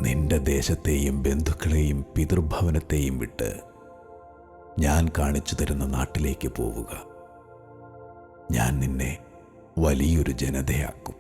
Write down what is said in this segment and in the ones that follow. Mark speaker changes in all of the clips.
Speaker 1: നിന്റെ ദേശത്തെയും ബന്ധുക്കളെയും പിതൃഭവനത്തെയും വിട്ട് ഞാൻ കാണിച്ചു തരുന്ന നാട്ടിലേക്ക് പോവുക. ഞാൻ നിന്നെ വലിയൊരു ജനതയാക്കും.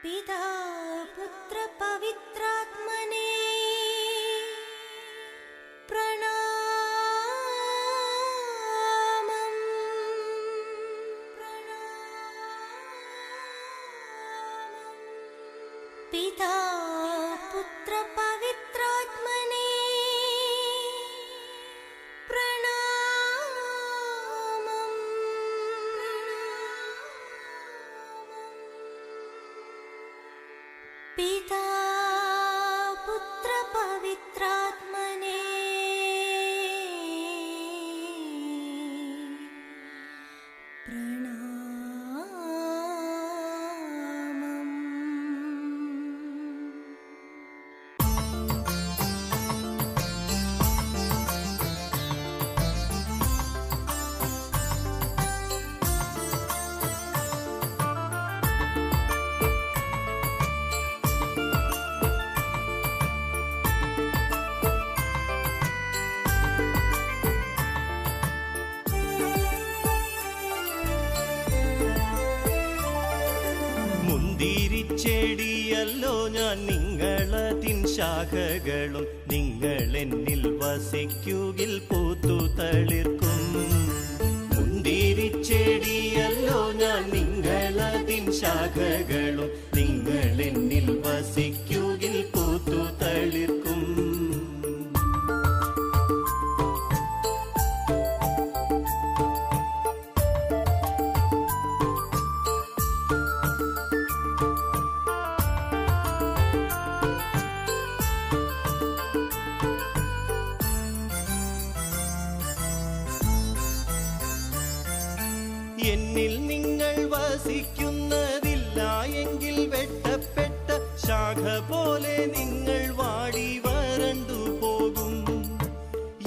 Speaker 2: പിതാ പുത്ര പവിത്രാത്മനേ പ്രണാമം. പിതാ പുത്ര പവിത്രാത്മനേ പ്രണാമം. പിതാ പുത്ര പവിത്രാത്മനേ പ്രണാമം.
Speaker 3: മുന്തിരിച്ചെടിയല്ലോ ഞാൻ, നിങ്ങളതിൻ ശാഖകളും. നിങ്ങളെന്നിൽ വസിക്കുകിൽ പൂത്തു തളിർക്കും. മുന്തിരിച്ചെടിയല്ലോ ഞാൻ, നിങ്ങളതിൻ ശാഖകളും. നിങ്ങളെന്നിൽ വസിക്കുകിൽ പൂത്തു തളിർക്കും. എന്നിൽ നിങ്ങൾ വസിക്കുന്നതില്ല എങ്കിൽ വെട്ടപ്പെട്ട ശാഖ പോലെ നിങ്ങൾ വാടി വരണ്ടു പോകും.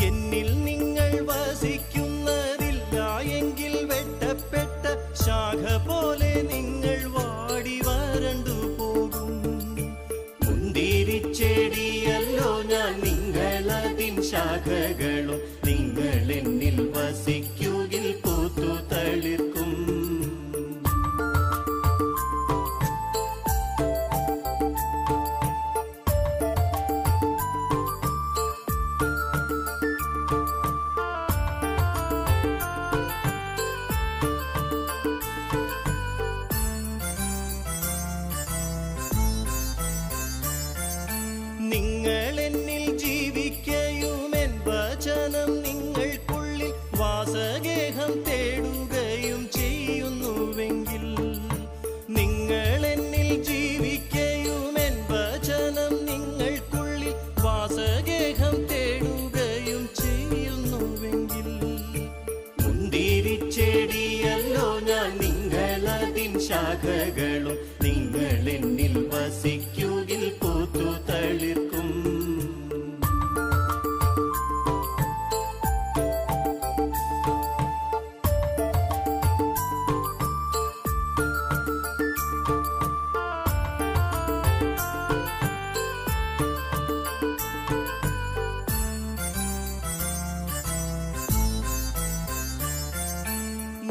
Speaker 3: എന്നിൽ നിങ്ങൾ വസിക്കുന്നതില്ല എങ്കിൽ വെട്ടപ്പെട്ട ശാഖ പോലെ നിങ്ങൾ വാടി വരണ്ടു പോകും. മുന്തിരിച്ചെടിയല്ലോ ഞാൻ, നിങ്ങളതിൻ ശാഖകളും. നിങ്ങളെന്നിൽ വസിക്കുകിൽ പൂത്തു തളിർക്കും. നിങ്ങളെന്നിൽ ജീവിക്കയും എൻ വചനം നിങ്ങൾക്കുള്ളിൽ വാസഗേഹം തേടുകയും ചെയ്യുന്നുവെങ്കിൽ. നിങ്ങളെന്നിൽ ജീവിക്കയും എൻ വചനം നിങ്ങൾക്കുള്ളിൽ വാസഗേഹം തേടുകയും ചെയ്യുന്നുവെങ്കിൽ. മുന്തിരിച്ചെടിയല്ലോ ഞാൻ, നിങ്ങളതിൻ ശാഖകളും. നിങ്ങളെന്നിൽ വസിക്കുകിൽ പൂത്തു തളിർക്കും.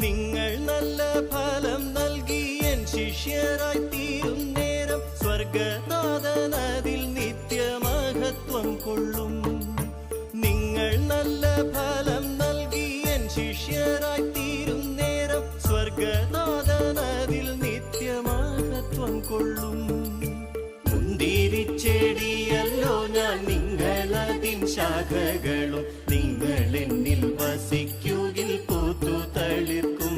Speaker 3: നിങ്ങൾ നല്ല ഫലം നൽകി എൻ ശിഷ്യരായി തീരും നേരം സ്വർഗനാഥനതിൽ നിത്യമഹത്വം കൊള്ളും. നിങ്ങൾ നല്ല ഫലം നൽകി എൻ ശിഷ്യരായി തീരും നേരം സ്വർഗനാഥനതിൽ നിത്യമഹത്വം കൊള്ളും. മുന്തിരിച്ചെടിയല്ലോ ഞാൻ, നിങ്ങളതിൻ ശാഖകളും. നിങ്ങളെന്നിൽ വസിക്കുകിൽ പൂത്തു തളിർക്കും.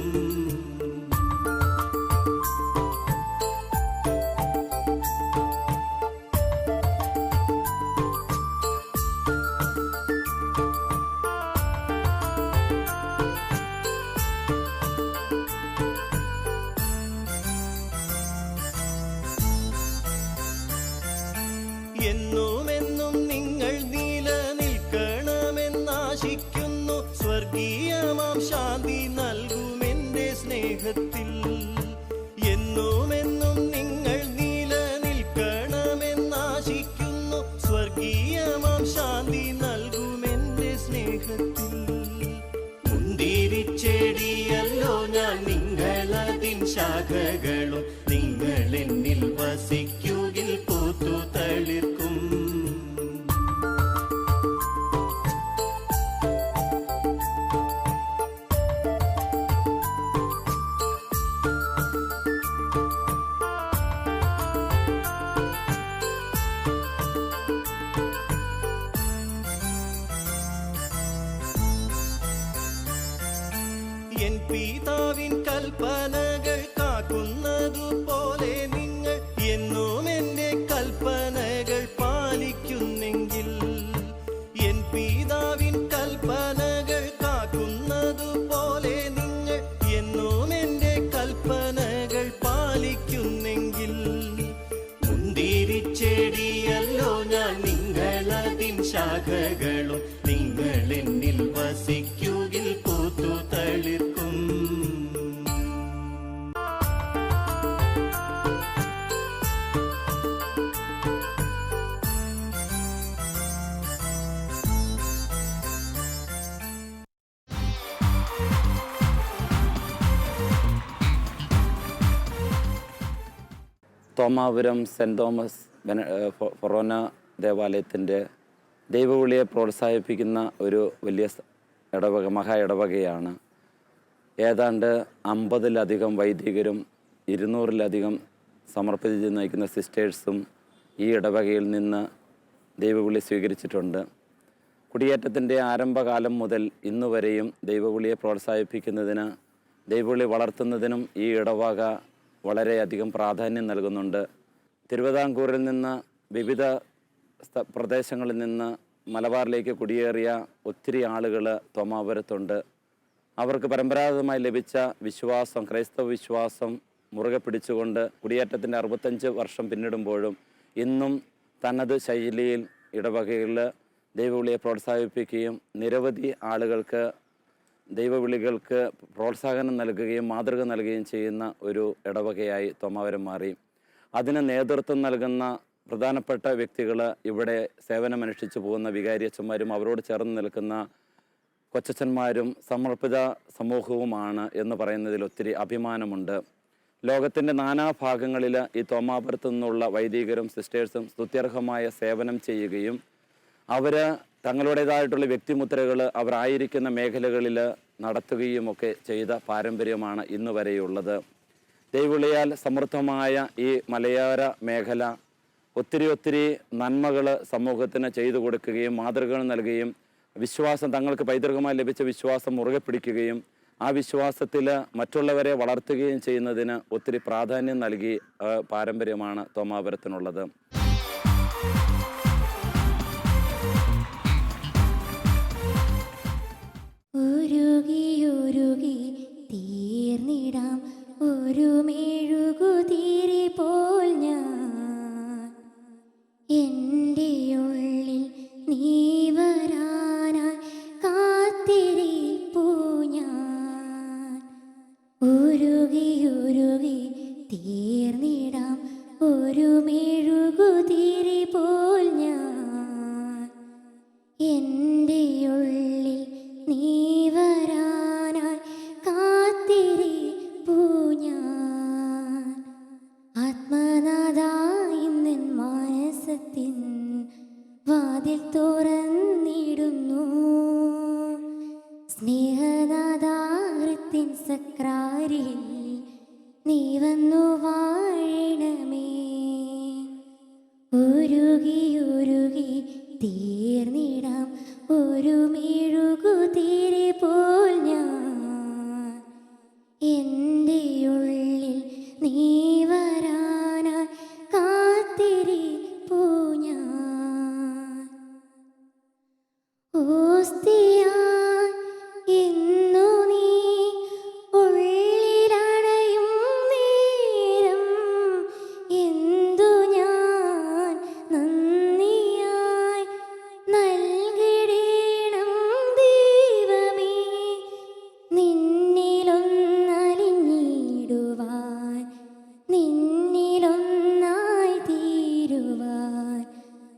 Speaker 3: എൻ പിതാവിൻ കൽപ്പനകൾ കാക്കുന്നതുപോലെ നിങ്ങൾ എന്നും എൻ്റെ കൽപ്പനകൾ പാലിക്കുന്നെങ്കിൽ, എൻ പിതാവിൻ കൽപ്പനകൾ കാക്കുന്നതുപോലെ നിങ്ങൾ എന്നും എൻ്റെ കൽപ്പനകൾ പാലിക്കുന്നെങ്കിൽ, മുന്തിരിച്ചെടിയല്ലോ ഞാൻ, നിങ്ങളതിൻ ശാഖകളും നിങ്ങൾ എന്നിൽ വസിക്കുകിൽ പൂത്തു തളിർക്കും.
Speaker 4: തോമാപുരം സെൻറ് തോമസ് ഫൊറോന ദേവാലയത്തിൻ്റെ ദൈവവിളിയെ പ്രോത്സാഹിപ്പിക്കുന്ന ഒരു വലിയ മഹാ ഇടവകയാണ്. ഏതാണ്ട് 50-ലധികം വൈദികരും 200-ലധികം സമർപ്പിച്ച് നയിക്കുന്ന സിസ്റ്റേഴ്സും ഈ ഇടവകയിൽ നിന്ന് ദൈവവിളി സ്വീകരിച്ചിട്ടുണ്ട്. കുടിയേറ്റത്തിൻ്റെ ആരംഭകാലം മുതൽ ഇന്നുവരെയും ദൈവവിളിയെ പ്രോത്സാഹിപ്പിക്കുന്നതിന്, ദൈവവിളി വളർത്തുന്നതിനും ഈ ഇടവക വളരെയധികം പ്രാധാന്യം നൽകുന്നുണ്ട്. തിരുവിതാംകൂറിൽ നിന്ന് വിവിധ പ്രദേശങ്ങളിൽ നിന്ന് മലബാറിലേക്ക് കുടിയേറിയ ഒത്തിരി ആളുകൾ തോമാപുരത്തുണ്ട്. അവർക്ക് പരമ്പരാഗതമായി ലഭിച്ച വിശ്വാസം, ക്രൈസ്തവ വിശ്വാസം മുറുകെ പിടിച്ചുകൊണ്ട് കുടിയേറ്റത്തിൻ്റെ 65 വർഷം പിന്നിടുമ്പോഴും ഇന്നും തനത് ശൈലിയിൽ ഇടവകയിൽ ദൈവവിളിയെ പ്രോത്സാഹിപ്പിക്കുകയും നിരവധി ആളുകൾക്ക് ദൈവവിളികൾക്ക് പ്രോത്സാഹനം നൽകുകയും മാതൃക നൽകുകയും ചെയ്യുന്ന ഒരു ഇടവകയായി തോമാപുരം മാറി. അതിന് നേതൃത്വം നൽകുന്ന പ്രധാനപ്പെട്ട വ്യക്തികൾ ഇവിടെ സേവനമനുഷ്ഠിച്ചു പോകുന്ന വികാരിയച്ചന്മാരും അവരോട് ചേർന്ന് നിൽക്കുന്ന കൊച്ചച്ചന്മാരും സമർപ്പിത സമൂഹവുമാണ് എന്ന് പറയുന്നതിൽ ഒത്തിരി അഭിമാനമുണ്ട്. ലോകത്തിൻ്റെ നാനാഭാഗങ്ങളിൽ ഈ തോമാപുരത്തു നിന്നുള്ള വൈദികരും സിസ്റ്റേഴ്സും സ്തുത്യർഹമായ സേവനം ചെയ്യുകയും അവർ തങ്ങളുടേതായിട്ടുള്ള വ്യക്തിമുദ്രകൾ അവരായിരിക്കുന്ന മേഖലകളിൽ നടത്തുകയും ഒക്കെ ചെയ്ത പാരമ്പര്യമാണ് ഇന്ന് വരെയുള്ളത്. ദൈവവിളിയാൽ സമൃദ്ധമായ ഈ മലയോര മേഖല ഒത്തിരി നന്മകൾ സമൂഹത്തിന് ചെയ്തു കൊടുക്കുകയും മാതൃകകൾ നൽകുകയും വിശ്വാസം, തങ്ങൾക്ക് പൈതൃകമായി ലഭിച്ച വിശ്വാസം മുറുകെ പിടിക്കുകയും ആ വിശ്വാസത്തിൽ മറ്റുള്ളവരെ വളർത്തുകയും ചെയ്യുന്നതിന് ഒത്തിരി പ്രാധാന്യം നൽകി പാരമ്പര്യമാണ് തോമാപുരത്തിനുള്ളത്.
Speaker 2: ഉരുകി തീർന്നിടാം ഒരു മെഴുകുതിരി പോൽ ഞാൻ, എൻ്റെ ഉള്ളിൽ നീ വരാനായി കാത്തിരിപ്പൂ ഞാൻ. ഉരുകി തീർന്നിടാം ഒരു മെഴുകുതിരി പോൽ ഞാൻ, എൻ്റെ ഉള്ളിൽ നീ വരാനായി കാത്തിരിപ്പൂ ഞാൻ. ആത്മനാഥായി നിൻ മനസ്സത്തിൻ വാതിൽ തുറന്നിടുന്നു, സ്നേഹനാഥാകൃത്തിൻ സക്രാരിൽ നീ വന്നു വാഴണമേ. ഉരുകി തീർന്നിടാം ഒരു മെഴുകുതിരി പോൽ ഞാൻ, എൻ്റെ ഉള്ളിൽ നീ വരാനായി കാത്തിരിപ്പൂ ഞാൻ. ഓസ്തിയായി എന്നു നീ ഉള്ളിലണയും നേരം എന്തു ഞാൻ നന്ദിയായി നൽകിടേണം ദൈവമേ. നിന്നിലൊന്നലിഞ്ഞിടുവാൻ, നിന്നിലൊന്നായി തീരുവാൻ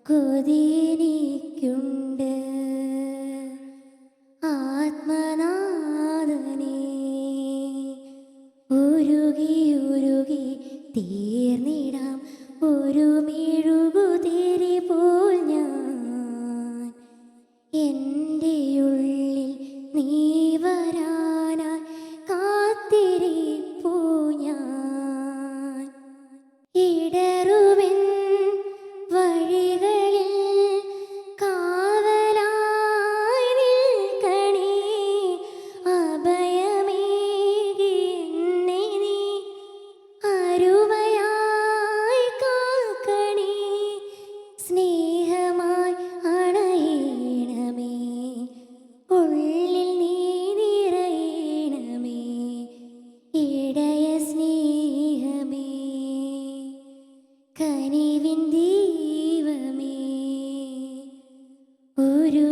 Speaker 2: കൊതിയെനിക്കുണ്ട്. ആത്മനാഥനേ, ഉരുകി തീർന്നിടാം ഒരു മെഴുകുതിരി പോൽ ഞാൻ, എൻ്റെ ഉള്ളിൽ നീ വരാനായി കാത്തിരിപ്പൂ ഞാൻ. ഇടറുവൻ വഴികളിൽ കാവലായി നിൽക്കണേ, അഭയമേ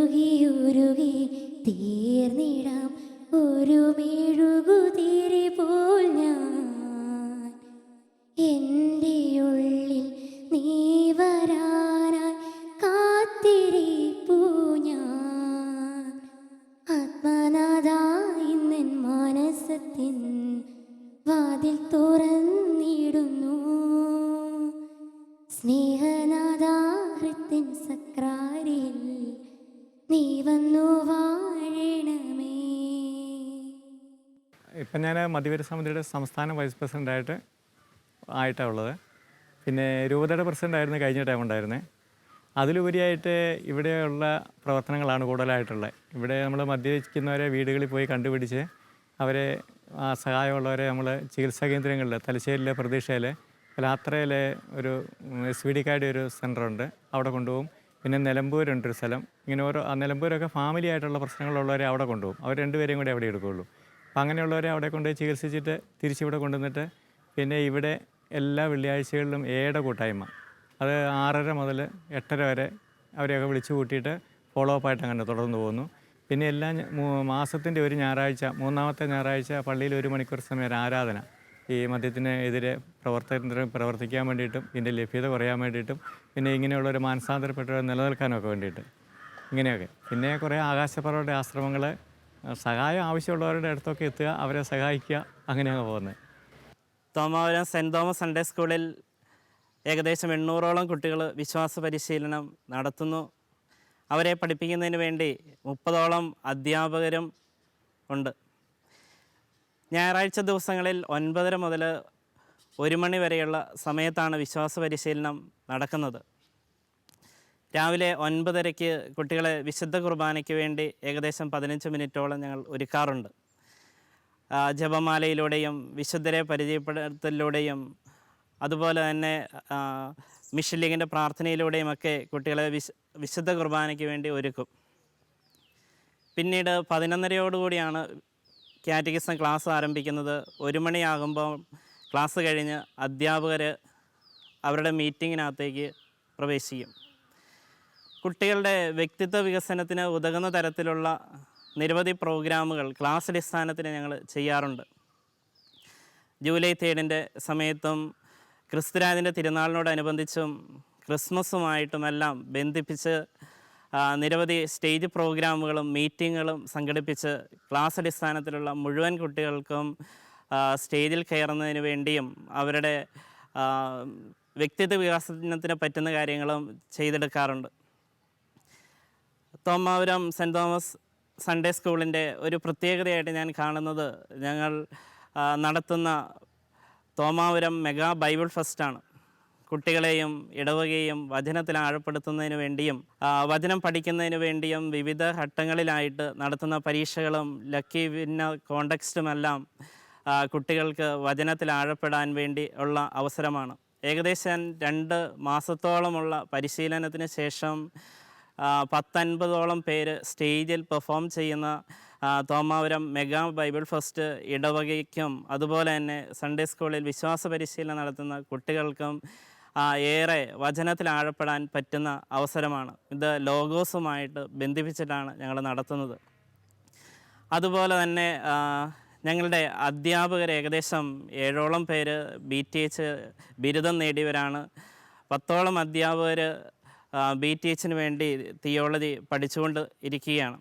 Speaker 2: ഉരുകി തീർന്നിടാം ഒരു മെഴുകുതിരി പോൽ ഞാൻ. എൻ്റെ ഉള്ളിൽ നീ വരാനായി കാത്തിരിപ്പൂ ഞാൻ. ആത്മനാഥ ഇന്നെൻ മനസ്സത്തിൻ വാതിൽ തുറന്നിടുന്നു. സ്നേഹനാഥാഹൃത്തിൻ സക്രാരിൽ നീ വന്നു വാഴണമേ.
Speaker 5: ഇപ്പം ഞാൻ മധ്യവരി സമിതിയുടെ സംസ്ഥാന വൈസ് പ്രസിഡൻ്റായിട്ടാണ് ഉള്ളത്. പിന്നെ രൂപതയുടെ പ്രസിഡൻ്റായിരുന്നു കഴിഞ്ഞ ടൈം ഉണ്ടായിരുന്നത്. അതിലുപരിയായിട്ട് ഇവിടെയുള്ള പ്രവർത്തനങ്ങളാണ് കൂടുതലായിട്ടുള്ളത്. ഇവിടെ നമ്മൾ മദ്യപിക്കുന്നവരെ വീടുകളിൽ പോയി കണ്ടുപിടിച്ച് അവരെ സഹായമുള്ളവരെ നമ്മൾ ചികിത്സാ കേന്ദ്രങ്ങളിൽ തലശ്ശേരിയിലെ പ്രതീക്ഷയിൽ ലാത്രയിലെ ഒരു SVDക്കാരുടെ ഒരു സെൻ്ററുണ്ട്, അവിടെ കൊണ്ടുപോകും. പിന്നെ നിലമ്പൂരുണ്ടൊരു സ്ഥലം. ഇങ്ങനെ ഓരോ നിലമ്പൂരൊക്കെ ഫാമിലി ആയിട്ടുള്ള പ്രശ്നങ്ങളുള്ളവരെ അവിടെ കൊണ്ടുപോകും. അവർ രണ്ടുപേരെയും കൂടി അവിടെ എടുക്കുകയുള്ളൂ. അപ്പം അങ്ങനെയുള്ളവരെ അവിടെ കൊണ്ടുപോയി ചികിത്സിച്ചിട്ട് തിരിച്ചിവിടെ കൊണ്ടുവന്നിട്ട് പിന്നെ ഇവിടെ എല്ലാ വെള്ളിയാഴ്ചകളിലും ഏടെ കൂട്ടായ്മ, അത് 6:30 മുതൽ 8:30 വരെ അവരെയൊക്കെ വിളിച്ചു കൂട്ടിയിട്ട് ഫോളോ അപ്പ് ആയിട്ട് അങ്ങനെ തുടർന്ന് പോകുന്നു. പിന്നെ എല്ലാ മാസത്തിൻ്റെ ഒരു ഞായറാഴ്ച, 3ാമത്തെ ഞായറാഴ്ച പള്ളിയിൽ 1 മണിക്കൂർ സമയം ആരാധന. ഈ മദ്യത്തിനെതിരെ പ്രവർത്തിക്കാൻ വേണ്ടിയിട്ടും ഇതിൻ്റെ ലഭ്യത കുറയാൻ വേണ്ടിയിട്ടും പിന്നെ ഇങ്ങനെയുള്ളൊരു മാനസാന്തരപ്പെട്ടവരെ നിലനിൽക്കാനൊക്കെ വേണ്ടിയിട്ട് ഇങ്ങനെയൊക്കെ. പിന്നെ കുറേ ആകാശപ്പറവയുടെ ആശ്രമങ്ങൾ, സഹായം ആവശ്യമുള്ളവരുടെ അടുത്തൊക്കെ എത്തുക, അവരെ സഹായിക്കുക, അങ്ങനെയാണ് പോകുന്നത്.
Speaker 6: തോമാപുരം സെൻറ്റ് തോമസ് സൺഡേ സ്കൂളിൽ ഏകദേശം 800ഓളം കുട്ടികൾ വിശ്വാസ പരിശീലനം നടത്തുന്നു. അവരെ പഠിപ്പിക്കുന്നതിന് വേണ്ടി 30ഓളം അധ്യാപകരും ഉണ്ട്. ഞായറാഴ്ച ദിവസങ്ങളിൽ 9:30 മുതൽ 1 മണി വരെയുള്ള സമയത്താണ് വിശ്വാസ പരിശീലനം നടക്കുന്നത്. രാവിലെ 9:30-ക്ക് കുട്ടികളെ വിശുദ്ധ കുർബാനയ്ക്ക് വേണ്ടി ഏകദേശം 15 മിനിറ്റോളം ഞങ്ങൾ ഒരുക്കാറുണ്ട്. ജപമാലയിലൂടെയും വിശുദ്ധരെ പരിചയപ്പെടുത്തലിലൂടെയും അതുപോലെ തന്നെ മിഷൻ ലീഗിൻ്റെ പ്രാർത്ഥനയിലൂടെയും ഒക്കെ കുട്ടികളെ വിശുദ്ധ കുർബാനയ്ക്ക് വേണ്ടി ഒരുക്കും. പിന്നീട് 11:30യോടുകൂടിയാണ് കാറ്റഗിസം ക്ലാസ് ആരംഭിക്കുന്നത്. 1 മണിയാകുമ്പോൾ ക്ലാസ് കഴിഞ്ഞ് അധ്യാപകർ അവരുടെ മീറ്റിങ്ങിനകത്തേക്ക് പ്രവേശിക്കും. കുട്ടികളുടെ വ്യക്തിത്വ വികസനത്തിന് ഉതകുന്ന തരത്തിലുള്ള നിരവധി പ്രോഗ്രാമുകൾ ക്ലാസ് അടിസ്ഥാനത്തിന് ഞങ്ങൾ ചെയ്യാറുണ്ട്. ജൂലൈ 3 സമയത്തും ക്രിസ്തുരാജൻ്റെ തിരുനാളിനോടനുബന്ധിച്ചും ക്രിസ്മസുമായിട്ടുമെല്ലാം ബന്ധിപ്പിച്ച് നിരവധി സ്റ്റേജ് പ്രോഗ്രാമുകളും മീറ്റിങ്ങുകളും സംഘടിപ്പിച്ച് ക്ലാസ് അടിസ്ഥാനത്തിലുള്ള മുഴുവൻ കുട്ടികൾക്കും സ്റ്റേജിൽ കയറുന്നതിന് വേണ്ടിയും അവരുടെ വ്യക്തിത്വ വികസനത്തിന് പറ്റുന്ന കാര്യങ്ങളും ചെയ്തെടുക്കാറുണ്ട്. തോമാപുരം സെൻറ്റ് തോമസ് സൺഡേ സ്കൂളിൻ്റെ ഒരു പ്രത്യേകതയായിട്ട് ഞാൻ കാണുന്നത് ഞങ്ങൾ നടത്തുന്ന തോമാപുരം മെഗാ ബൈബിൾ ഫെസ്റ്റാണ്. കുട്ടികളെയും ഇടവകയും വചനത്തിൽ ആഴപ്പെടുത്തുന്നതിന് വേണ്ടിയും വചനം പഠിക്കുന്നതിന് വേണ്ടിയും വിവിധ ഘട്ടങ്ങളിലായിട്ട് നടത്തുന്ന പരീക്ഷകളും ലക്കി വിന്നർ കോണ്ടക്സ്റ്റുമെല്ലാം കുട്ടികൾക്ക് വചനത്തിൽ ആഴപ്പെടാൻ വേണ്ടി ഉള്ള അവസരമാണ്. ഏകദേശം 2 മാസത്തോളമുള്ള പരിശീലനത്തിന് ശേഷം 10-50ഓളം പേര് സ്റ്റേജിൽ പെർഫോം ചെയ്യുന്ന തോമാപുരം മെഗാ ബൈബിൾ ഫെസ്റ്റ് ഇടവകയ്ക്കും അതുപോലെ തന്നെ സൺഡേ സ്കൂളിൽ വിശ്വാസ പരിശീലനം നടത്തുന്ന കുട്ടികൾക്കും ഏറെ വചനത്തിൽ ആഴപ്പെടാൻ പറ്റുന്ന അവസരമാണ്. ഇത് ലോഗോസുമായിട്ട് ബന്ധിപ്പിച്ചിട്ടാണ് ഞങ്ങൾ നടത്തുന്നത്. അതുപോലെ തന്നെ ഞങ്ങളുടെ അധ്യാപകർ ഏകദേശം 7ഓളം പേര് BTH ബിരുദം നേടിയവരാണ്. 10ഓളം അധ്യാപകർ BTHന് വേണ്ടി തിയോളജി പഠിച്ചുകൊണ്ട് ഇരിക്കുകയാണ്.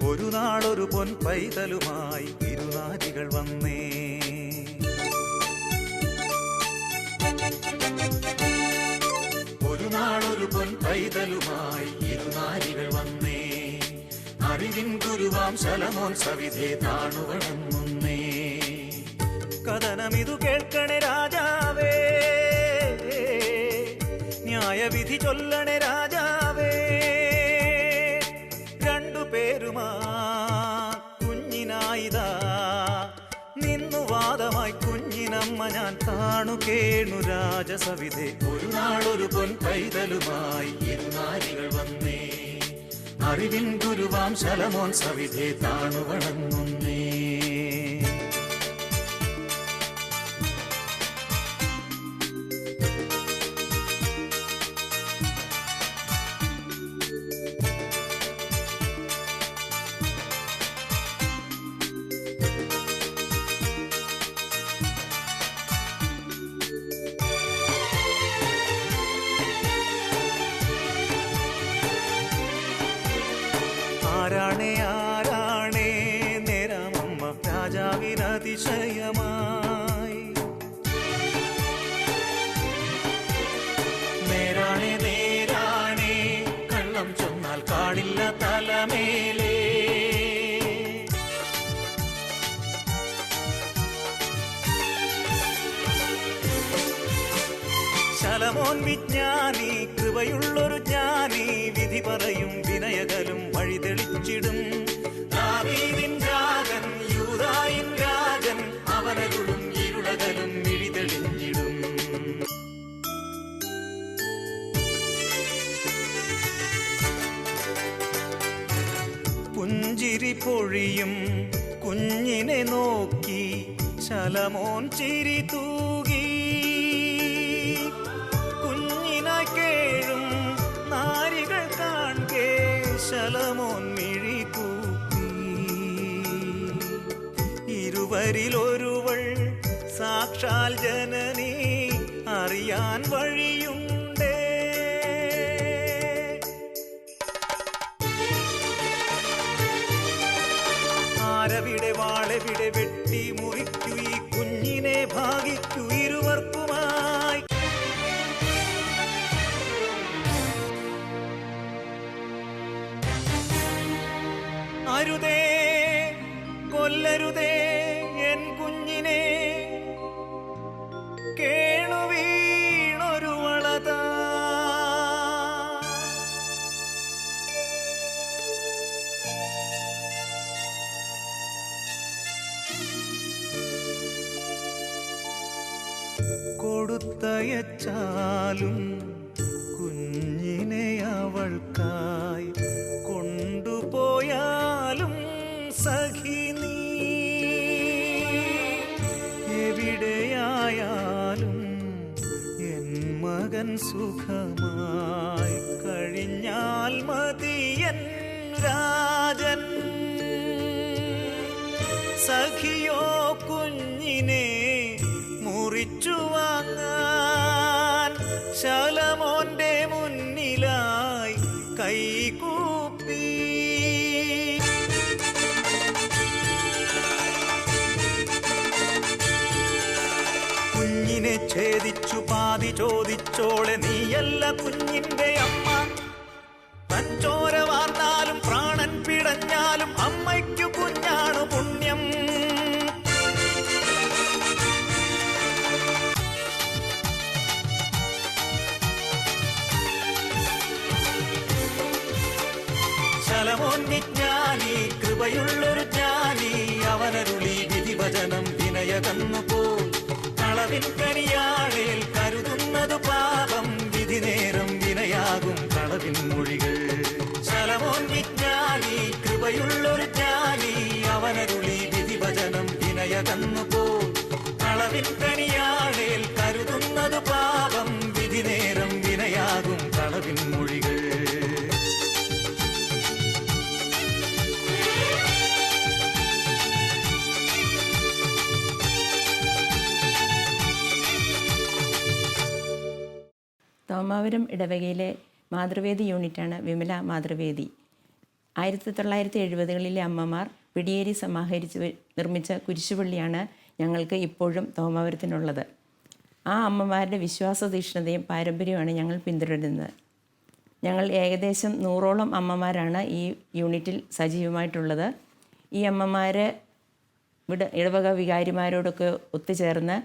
Speaker 7: ഒരു നാളൊരു പൊൻ പൈതലുമായി തിരുനാരികൾ വന്നേ. ഒരു നാളൊരു പൊൻ പൈതലുമായി തിരുനാരികൾ വന്നേ. അറിവിൻ ഗുരുവാം ശലോമോൻ സവിധേ താണുവണങ്ങുന്നേ. ചൊല്ലണേ രാജാവേ. രണ്ടുപേരുമാ കുഞ്ഞിനായിതാ നിന്നു വാദമായി കുഞ്ഞിനമ്മ ഞാൻ താണു കേണു രാജസവിധേ. ഒരു നാളൊരു പൊൻ പൈതലുമായി ഇരുനാരികൾ വന്നേ. അറിവിൻ ഗുരുവാം ശലമോൻ സവിധേ താണു വണങ്ങുന്നേ. ആരാണേ ആരാണേ നേരാമമ്മ രാജാവിനതിശയമായി. നേരാണേ നേരാണേ കള്ളം ചൊന്നാൽ കാണില്ല തലമേലേ. ശലമോൻ വിജ്ഞാനി കൃപയുള്ളൊരു ജ്ഞാനി വിധി പറയും വിനയകലും വഴി തെളിച്ചിടും. ദാവീദിൻ രാജൻ യൂദായിൻ രാജൻ അവനരുളും ഇരുളകലും മിഴി തെളിഞ്ഞിടും. പുഞ്ചിരി പൊഴിയും കുഞ്ഞിനെ നോക്കി ശലമോൻ ചിരി തൂകി. കുഞ്ഞിനായി കേഴും നാരികൾ കാൺകേ ശലമോൻ മിഴി കൂപ്പി. ഇരുവരിലൊരുവൾ സാക്ഷാൽ ജനനി അറിയാൻ വഴിയുണ്ടേ. ആരവിടെ വാളെവിടെ വെട്ടി മുറിക്കൂ ഈ കുഞ്ഞിനെ ഭാഗിക്കൂ ഇരുവർക്കുമായി. അരുതേ കൊല്ലരുതേ എൻ കുഞ്ഞിനെ കേണു വീണൊരു വളതാ. കൊടുത്തയച്ചാലും കുഞ്ഞിനെ അവൾക്കായി കൊണ്ടുപോയാലും സഖി നീ എവിടെയായാലും എൻ മകൻ സുഖമായി കഴിഞ്ഞാൽ മതിയൻ രാജൻ. സഖിയോ കുഞ്ഞിനെ മുറിച്ചു വാങ്ങാൻ ശലമോന്റെ മുന്നിലായി കൈകൂപ്പി. കുഞ്ഞിനെ ഛേദിച്ചു പാതി ചോദിച്ചോളെ നീയല്ല കുഞ്ഞിന്റെ അമ്മ. തഞ്ചോര വാർന്നാലും പ്രാണൻ പിടഞ്ഞാലും അമ്മയ്ക്കു കുഞ്ഞാണു പുണ്യം. ശലമോൻ വിജ്ഞാനി കൃപയുള്ളൊരു ജ്ഞാനി അവനരുളി വിധിവചനം വിനയകന്നു പോൽ. കളവിൻ കനിയാഴേൽ കരുതുന്നതു പാപം വിധി നേരം വിനയാകും കളവിൻ മൊഴികൾ. ശലമോൻ വിജ്ഞാനി കൃപയുള്ളൊരു ജ്ഞാനി അവനരുളി വിധിവചനം വിനയകന്നു പോൽ. കളവിൻ കനിയാഴേൽ കരുതുന്നതു പാപം വിധി നേരം വിനയാകും കളവിൻ മൊഴികൾ.
Speaker 8: തോമാപുരം ഇടവകയിലെ മാതൃവേദി യൂണിറ്റാണ് വിമല മാതൃവേദി. 1970കളിലെ അമ്മമാർ പിടിയേരി സമാഹരിച്ച് നിർമ്മിച്ച കുരിശുപള്ളിയാണ് ഞങ്ങൾക്ക് ഇപ്പോഴും തോമാപുരത്തിനുള്ളത്. ആ അമ്മമാരുടെ വിശ്വാസതീക്ഷ്ണതയും പാരമ്പര്യവുമാണ് ഞങ്ങൾ പിന്തുടരുന്നത്. ഞങ്ങൾ ഏകദേശം 100ഓളം അമ്മമാരാണ് ഈ യൂണിറ്റിൽ സജീവമായിട്ടുള്ളത്. ഈ അമ്മമാർ ഇടവക വികാരിമാരോടൊക്കെ ഒത്തുചേർന്ന്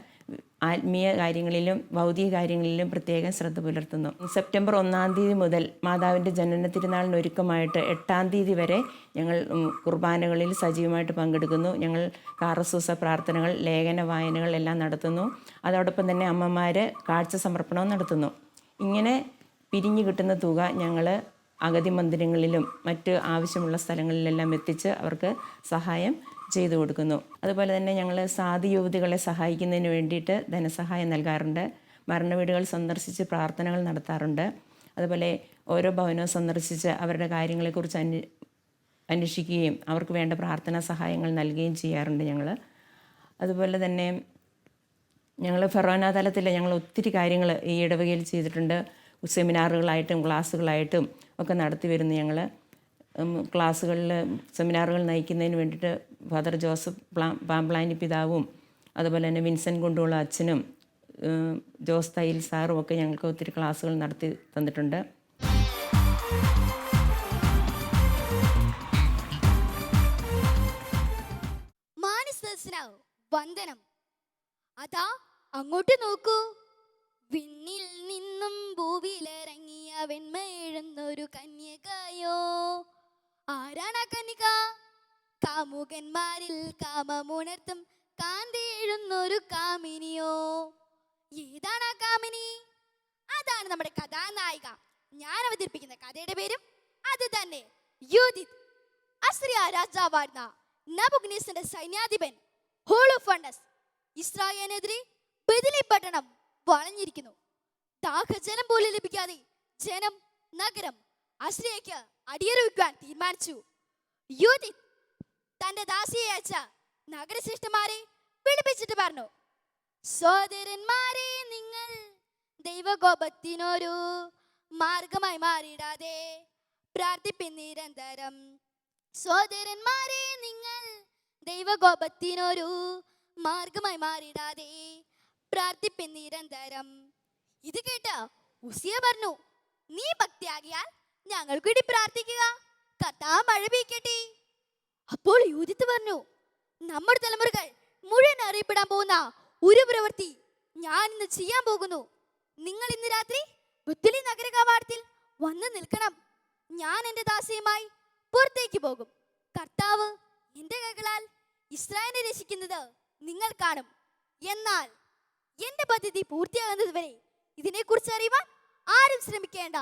Speaker 8: ആത്മീയ കാര്യങ്ങളിലും ഭൗതിക കാര്യങ്ങളിലും പ്രത്യേകം ശ്രദ്ധ പുലർത്തുന്നു. സെപ്റ്റംബർ 1 തീയതി മുതൽ മാതാവിൻ്റെ ജനന തിരുനാളിനൊരുക്കമായിട്ട് 8 തീയതി വരെ ഞങ്ങൾ കുർബാനകളിൽ സജീവമായിട്ട് പങ്കെടുക്കുന്നു. ഞങ്ങൾ കാറസൂസ പ്രാർത്ഥനകൾ, ലേഖന വായനകൾ എല്ലാം നടത്തുന്നു. അതോടൊപ്പം തന്നെ അമ്മമാർ കാഴ്ച സമർപ്പണവും നടത്തുന്നു. ഇങ്ങനെ പിരിഞ്ഞു കിട്ടുന്ന തുക ഞങ്ങൾ അഗതി മന്ദിരങ്ങളിലും മറ്റ് ആവശ്യമുള്ള സ്ഥലങ്ങളിലെല്ലാം എത്തിച്ച് അവർക്ക് സഹായം ചെയ്തു കൊടുക്കുന്നു. അതുപോലെ തന്നെ ഞങ്ങൾ സാധു യുവതികളെ സഹായിക്കുന്നതിന് വേണ്ടിയിട്ട് ധനസഹായം നൽകാറുണ്ട്. മരണവീടുകൾ സന്ദർശിച്ച് പ്രാർത്ഥനകൾ നടത്താറുണ്ട്. അതുപോലെ ഓരോ ഭവനവും സന്ദർശിച്ച് അവരുടെ കാര്യങ്ങളെക്കുറിച്ച് അന്വേഷിക്കുകയും അവർക്ക് വേണ്ട പ്രാർത്ഥനാ സഹായങ്ങൾ നൽകുകയും ചെയ്യാറുണ്ട് ഞങ്ങൾ. അതുപോലെ തന്നെ ഞങ്ങൾ ഫെറോന തലത്തിൽ ഞങ്ങൾ ഒത്തിരി കാര്യങ്ങൾ ഈ ഇടവകയിൽ ചെയ്തിട്ടുണ്ട്. സെമിനാറുകളായിട്ടും ക്ലാസ്സുകളായിട്ടും ഒക്കെ നടത്തി വരുന്നു. ഞങ്ങൾ ക്ലാസ്സുകളിൽ സെമിനാറുകൾ നയിക്കുന്നതിന് വേണ്ടിയിട്ട് ഫാദർ ജോസഫ് പാംപ്ലാനി പിതാവും അതുപോലെ തന്നെ വിൻസെൻ്റ് കൊണ്ടുള്ള അച്ഛനും ജോസ് തയ്യിൽ സാറും ഒക്കെ ഞങ്ങൾക്ക് ഒത്തിരി ക്ലാസ്സുകൾ നടത്തി തന്നിട്ടുണ്ട്.
Speaker 2: വന്ദനം. അതാ അങ്ങോട്ട് നോക്കൂ, വിണ്ണിൽ നിന്നും ഭൂവിലിറങ്ങിയ വെണ്മയെഴുന്നൊരു കന്യകയോ. ആരാണ് ആ കന്യക? കാമുകന്മാരിൽ കാമമുണർത്തും കാന്തി എഴുന്നൊരു കാമിനിയോ. ഏതാണ് ആ കാമിനി? അതാണ് നമ്മുടെ കഥാനായിക. ഞാൻ അവതരിപ്പിക്കുന്ന കഥയുടെ പേരും അത് തന്നെ, യൂദിത്. അസിറിയ രാജാവായിരുന്ന നബുക്കദ്നേസറിന്റെ സൈന്യാധിപൻ ഹോളോഫർണസ് ഇസ്രായേലിനെതിരെ ബദലി പട്ടണം വളഞ്ഞിരിക്കുന്നു. ദാഹജലം പോലും ലഭിക്കാതെ ജനം, നഗരം അസിറിയയ്ക്ക് അടിയറവെക്കാൻ തീരുമാനിച്ചു. യൂദിത് തന്റെ ദാസിയെ അയച്ച നഗരശ്രേഷ്ഠന്മാരെ വിളിപ്പിച്ചിട്ട് പറഞ്ഞു, സഹോദരന്മാരെ, നിങ്ങൾ ദൈവകോപത്തിനൊരു മാർഗമായി മാറിയിടാതെ പ്രാർത്ഥിപ്പിൻ നിരന്തരം. സഹോദരന്മാരെ, നിങ്ങൾ ദൈവകോപത്തിനൊരു മാർഗമായി മാറിയിടാതെ പ്രാർത്ഥിപ്പിൻ നിരന്തരം. ഇത് കേട്ട് ഉസിയ പറഞ്ഞു, നീ ഭക്തിയാകിയാൽ ഞങ്ങൾക്ക് വേണ്ടി പ്രാർത്ഥിക്കുക, കർത്താവ് മഴ പെയ്ക്കട്ടെ. അപ്പോൾ യൂദിത്ത് പറഞ്ഞു, നമ്മുടെ തലമുറകൾ മുഴുവൻ അറിയപ്പെടാൻ പോകുന്ന ഒരു പ്രവൃത്തി ഞാൻ ഇന്ന് ചെയ്യാൻ പോകുന്നു. നിങ്ങൾ ഇന്ന് രാത്രി ബുദ്ധലി നഗര കവാടത്തിൽ വന്ന് നിൽക്കണം. ഞാൻ എൻ്റെ ദാസിയുമായി പുറത്തേക്ക് പോകും. കർത്താവ് എൻ്റെ കൈകളാൽ ഇസ്രായേലിനെ രക്ഷിക്കുന്നത് നിങ്ങൾ കാണും. എന്നാൽ എൻ്റെ പദ്ധതി പൂർത്തിയാകുന്നത് വരെ ഇതിനെക്കുറിച്ച് അറിയുവാൻ ആരും ശ്രമിക്കേണ്ട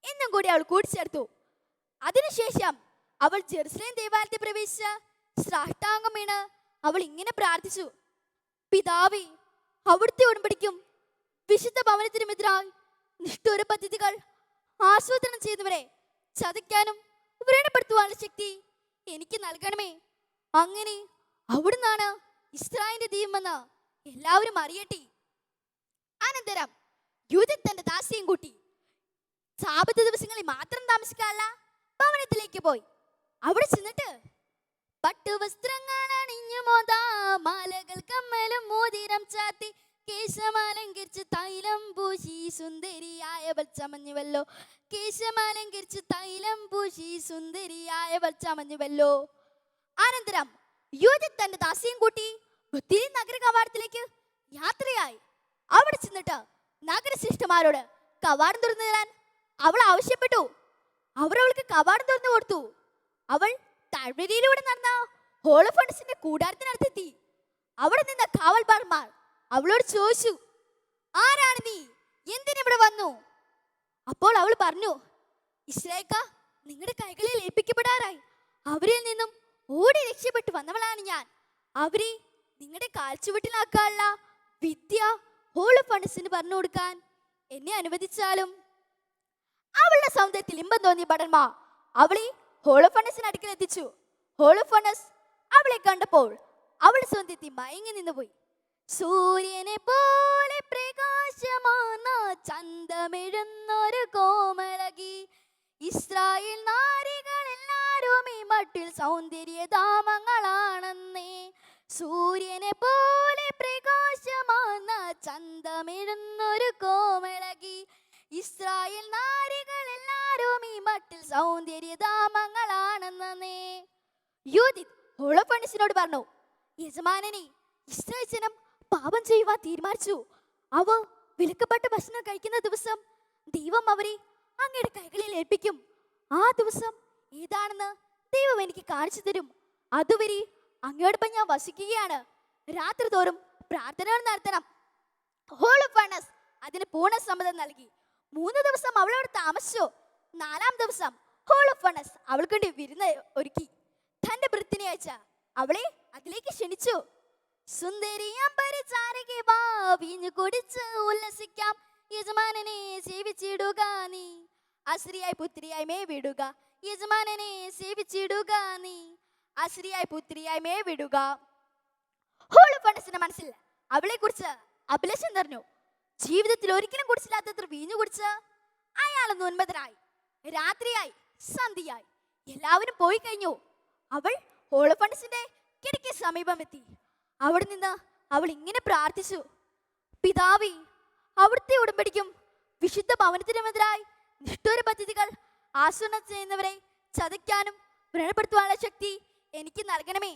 Speaker 2: എന്നും കൂടി അവൾ കൂട്ടിച്ചേർത്തു. അതിനുശേഷം അവൾ ജെറുസലേം ദേവാലയത്തിൽ പ്രവേശിച്ച സാഷ്ടാംഗം വീണ് അവൾ ഇങ്ങനെ പ്രാർത്ഥിച്ചു, പിതാവേ, അവിടുത്തെ ഉടമ്പടിക്കും വിശുദ്ധ ഭവനത്തിനുമെതിരായി നിഷ്ഠൂര പദ്ധതികൾ ആസൂത്രണം ചെയ്തവരെ ചതിക്കാനും വ്രണപ്പെടുത്തുവാനുള്ള ശക്തി എനിക്ക് നൽകണമേ. അങ്ങനെ അവിടുന്നാണ് ഇസ്രായേലിന്റെ ദൈവമെന്ന് എല്ലാവരും അറിയട്ടെ. അനന്തരം യൂദിത്ത് തന്റെ ദാസിയും കൂട്ടി സാബത്ത് ദിവസങ്ങളിൽ മാത്രം താമസിക്കാനുള്ള ഭവനത്തിലേക്ക് പോയി. അവിടെ ചെന്നിട്ട് പട്ടുവസ്ത്രങ്ങൾ അണിഞ്ഞു മോദാ മാലകൾ കമ്മലും മോതിരം ചാത്തി കേശമാലങ്കരിച്ച് തൈലം പൂശി സുന്ദരിയായവൾ ചമഞ്ഞുവല്ലോ. കേശമാലങ്കരിച്ച് തൈലം പൂശി സുന്ദരിയായവൾ ചമഞ്ഞുവല്ലോ. അനന്തരം യൂദിത്ത് തന്റെ ദാസിയും കൂട്ടി ബത്ലഹേം നഗര കവാടത്തിലേക്ക് യാത്രയായി. അവിടെ ചെന്നിട്ട് നഗരശ്രേഷ്ഠന്മാരോട് കവാടം തുറന്നു തരാൻ അവൾ ആവശ്യപ്പെട്ടു. അവർ അവൾക്ക് കവാടം തുറന്നു കൊടുത്തു. അവൾ താഴ്വരയിലൂടെ നടന്ന ഹോളോഫർണസിന്റെ കൂടാരത്തിനടുത്തെത്തി. അവിടെ നിന്ന കാവൽക്കാരന്മാർ അവളോട് ചോദിച്ചു, ആരാണ് നീ? എന്തിനിവിടെ വന്നു? അപ്പോൾ അവൾ പറഞ്ഞു, ഇസ്രായേൽക്ക നിങ്ങളുടെ കൈകളിൽ ഏൽപ്പിക്കപ്പെടാറായി. അവരിൽ നിന്നും ഓടി രക്ഷപ്പെട്ടു വന്നവളാണ് ഞാൻ. അവരെ നിങ്ങളുടെ കാൽച്ചുവട്ടിലാക്കാനുള്ള വിദ്യ ഹോളോഫർണസിന് പറഞ്ഞു കൊടുക്കാൻ എന്നെ അനുവദിച്ചാലും. അവളുടെ സൗന്ദര്യത്തിൽ ഇമ്പം തോന്നിയ ഭടന്മാർ അവളെ ഹോളോഫർണസിന് അടുക്കൽ എത്തിച്ചു. ഹോളോഫർണസ് അവളെ കണ്ടപ്പോൾ അവളുടെ സൗന്ദര്യത്തിൽ മയങ്ങി നിന്നുപോയി. സൂര്യനെ പോലെ പ്രകാശമാന ചന്തമെഴുന്നൊരു കോമളകി, ഇസ്രായേൽ നാരികൾ എല്ലാരും ഈ മട്ടിൽ സൗന്ദര്യധാമങ്ങളാണെന്നേ. സൂര്യനെ പോലെ പ്രകാശമാന ചന്തമെഴുന്നൊരു കോമളകി, ഇസ്രായേൽ നാരികൾ എല്ലാരും ഈ മട്ടിൽ സൗന്ദര്യധാമങ്ങളാണെന്നേ. യൂദിത്ത് ഹോളോഫർണസിനോട് പറഞ്ഞു, യജമാനനെ, ഇസ്രായേൽ ജനം പാപം ചെയ്യുവാൻ തീരുമാനിച്ചു. അവർ വിലക്കപ്പെട്ട ഭക്ഷണം കഴിക്കുന്ന ദിവസം ദൈവം അവരെ അങ്ങയുടെ കൈകളിൽ ഏൽപ്പിക്കും. ആ ദിവസം ഏതാണെന്ന് ദൈവം എനിക്ക് കാണിച്ചു തരും. അതുവരെ അങ്ങയോടൊപ്പം ഞാൻ വസിക്കുകയാണ്. രാത്രി തോറും പ്രാർത്ഥനകൾ നടത്തണം. ഹോൾ ഓഫ് ഫർണസ് അതിന് പൂർണ്ണ സമ്മതം നൽകി. 3 ദിവസം അവൾ അവിടെ താമസിച്ചു. 4-ാം ദിവസം ഹോൾ ഓഫ് ഫർണസ് അവൾക്ക് വേണ്ടി വിരുന്ന് ഒരുക്കി. തന്റെ വൃത്തിനെ അയച്ച അവളെ അതിലേക്ക് ക്ഷണിച്ചു. സുന്ദരിയാം പരിചാരകെ വാ, വീഞ്ഞു കുടിച്ച് ഉല്ലസിക്കാം, യജമാനനെ സേവിച്ചിടുക നീ. അശ്രിയായി പുത്രിയായി മേ വിടുക, യജമാനനെ സേവിച്ചിടുക നീ. അശ്രിയായി പുത്രിയായി മേ വിടുക. ഹോൾ ഓഫ് ഫർണസിന്റെ മനസ്സിൽ അവളെ കുറിച്ച് അഭിലാഷം നിറഞ്ഞു. ജീവിതത്തിൽ ഒരിക്കലും കുടിച്ചില്ലാത്തത്ര വീഞ്ഞു കുടിച്ച് അയാളൊന്ന് ഉന്മതനായി. രാത്രിയായി, സന്ധ്യയായി, എല്ലാവരും പോയി കഴിഞ്ഞു. അവൾ ഹോൾ ഓഫ് ഫർണസിന്റെ കിടക്ക് സമീപം എത്തി. അവിടെ നിന്ന് അവൾ ഇങ്ങനെ പ്രാർത്ഥിച്ചു: പിതാവേ, അവിടുത്തെ ഉടമ്പടിക്കും വിശുദ്ധ ഭവനത്തിനുമെതിരായി നിഷ്ഠൂര പദ്ധതികൾ ആസൂത്രണം ചെയ്യുന്നവരെ ചതയ്ക്കാനും വ്രണപ്പെടുത്തുവാനുള്ള ശക്തി എനിക്ക് നൽകണമേ.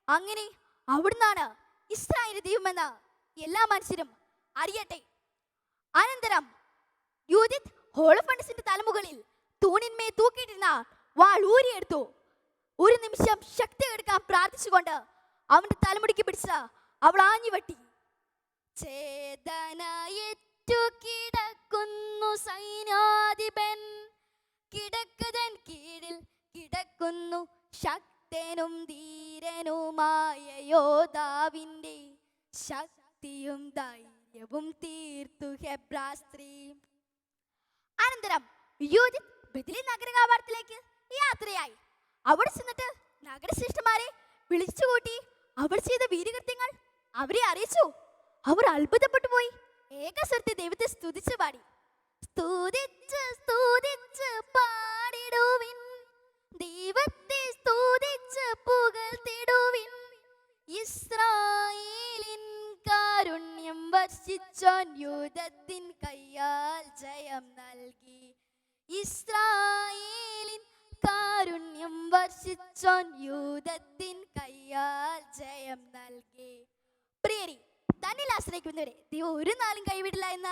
Speaker 2: അങ്ങനെ അവിടുന്നാണ് ഇസ്രായേൽ ദൈവമെന്ന് എല്ലാ മനുഷ്യരും അറിയട്ടെ. അനന്തരം യൂദിത്ത് ഹോൾ ഓഫ് ഫർണസിന്റെ തലമുകളിൽ തൂണിന്മേൽ തൂക്കിയിട്ടിരുന്ന വാൾ ഊരിയെടുത്തു. ഒരു നിമിഷം ശക്തി എടുക്കാൻ പ്രാർത്ഥിച്ചുകൊണ്ട് അവന്റെ തലമുടിക്ക് പിടിച്ച് അവൾ ആഞ്ഞു വെട്ടി. ചേതനയേറ്റു കിടക്കുന്നു സൈന്യാധിപൻ, കിടക്കതൻ കീഴിൽ കിടക്കുന്നു ശക്തനും ധീരനുമായ യോദ്ധാവിന്റെ ശക്തിയും ധൈര്യവും തീർത്തു ഹെബ്രാ സ്ത്രീ. അനന്തരം യൂദിത്ത് ബെത്ലേഹേം നഗരകാവാടത്തിലേക്ക് യാത്രയായി. അവിടെ ചെന്നിട്ട് നഗരശ്രേഷ്ഠന്മാരെ വിളിച്ചുകൂട്ടി അവൾ ചെയ്ത വീരകൃത്യങ്ങൾ അവരെ അറിയിച്ചു. അവർ അത്ഭുതപ്പെട്ടു പോയി. ഏകസ്വരത്തെ ദൈവത്തെ സ്തുതിച്ചു പാടി. സ്തുതിച്ച് സ്തുതിച്ച് പാടിടുവിൻ, ദൈവത്തെ സ്തുതിച്ച് പുകഴ്ത്തിടുവിൻ. ഇസ്രായേലിൻ കാരുണ്യം വർഷിച്ചോൻ യൂദത്തിൻ കയ്യാൽ ജയം നൽകി. ഇസ്രായേലിൻ കാരുണ്യം വർഷിച്ചോൻ യൂദത്തിൻ കയ്യാൽ ജയം നൽകി. പ്രിയരി, തന്നിൽ ആശ്രയിക്കുന്നവരെ ദൈവം ഒരു നാളും കൈവിടില്ല എന്ന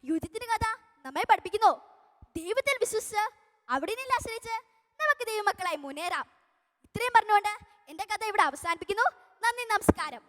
Speaker 2: യൂദത്തിന്റെ കഥ നമ്മെ പഠിപ്പിക്കുന്നു. ദൈവത്തിൽ വിശ്വസിച്ച് അവിടെ ആശ്രയിച്ച് നമുക്ക് ദൈവമക്കളായി മുന്നേറാം. ഇത്രയും പറഞ്ഞുകൊണ്ട് എൻ്റെ കഥ ഇവിടെ അവസാനിപ്പിക്കുന്നു. നന്ദി, നമസ്കാരം.